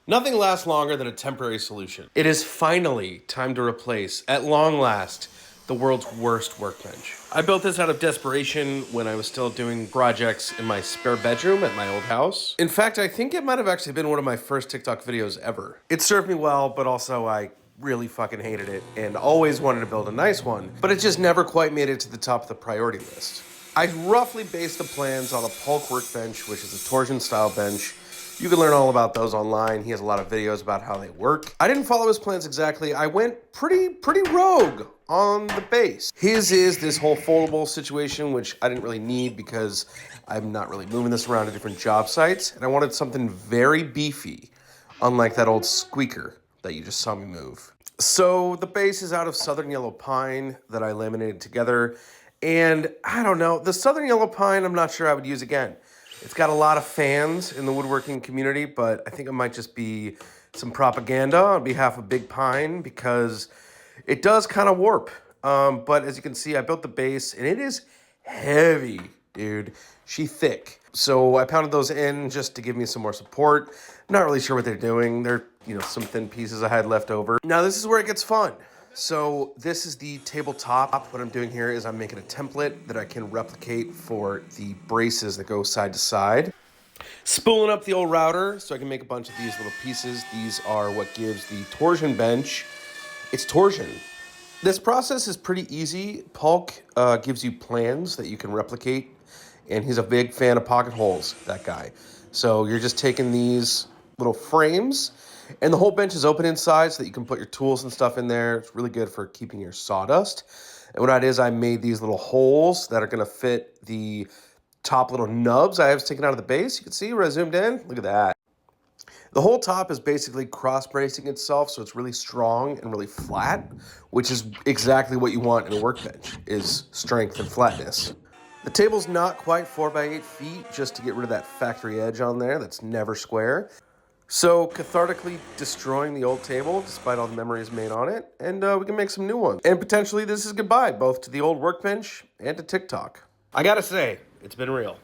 Nothing lasts longer than a temporary solution. It is finally time to replace, at long last, the world's worst workbench. I built this out of desperation when I was still doing projects in my spare bedroom at my old house. In fact, I think it might have actually been one of my first TikTok videos ever. It served me well, but also I really fucking hated it and always wanted to build a nice one, but it just never quite made it to the top of the priority list. I roughly based the plans on a Polk workbench, which is a torsion style bench. You can learn all about those online. He has a lot of videos about how they work. I didn't follow his plans exactly. I went pretty rogue on the base. His is this whole foldable situation, which I didn't really need because I'm not really moving this around to different job sites. And I wanted something very beefy, unlike that old squeaker that you just saw me move. So the base is out of southern yellow pine that I laminated together. And I don't know, the southern yellow pine, I'm not sure I would use again. It's got a lot of fans in the woodworking community, but I think it might just be some propaganda on behalf of Big Pine because it does kind of warp. But as you can see, I built the base and it is heavy, dude. She's thick. So I pounded those in just to give me some more support. Not really sure what they're doing. They're, some thin pieces I had left over. Now this is where it gets fun. So this is the tabletop. What I'm doing here is I'm making a template that I can replicate for the braces that go side to side. Spooling up the old router so I can make a bunch of these little pieces. These are what gives the torsion bench its torsion. This process is pretty easy. Polk gives you plans that you can replicate, and he's a big fan of pocket holes, that guy. So you're just taking these little frames, and the whole bench is open inside so that you can put your tools and stuff in there. It's really good for keeping your sawdust. And what I did is I made these little holes that are going to fit the top little nubs I have taken out of the base. You can see where I zoomed in. Look at that. The whole top is basically cross-bracing itself, so it's really strong and really flat, which is exactly what you want in a workbench, is strength and flatness. The table's not quite 4 by 8 feet, just to get rid of that factory edge on there that's never square. So cathartically destroying the old table, despite all the memories made on it, and we can make some new ones. And potentially this is goodbye, both to the old workbench and to TikTok. I gotta say, it's been real.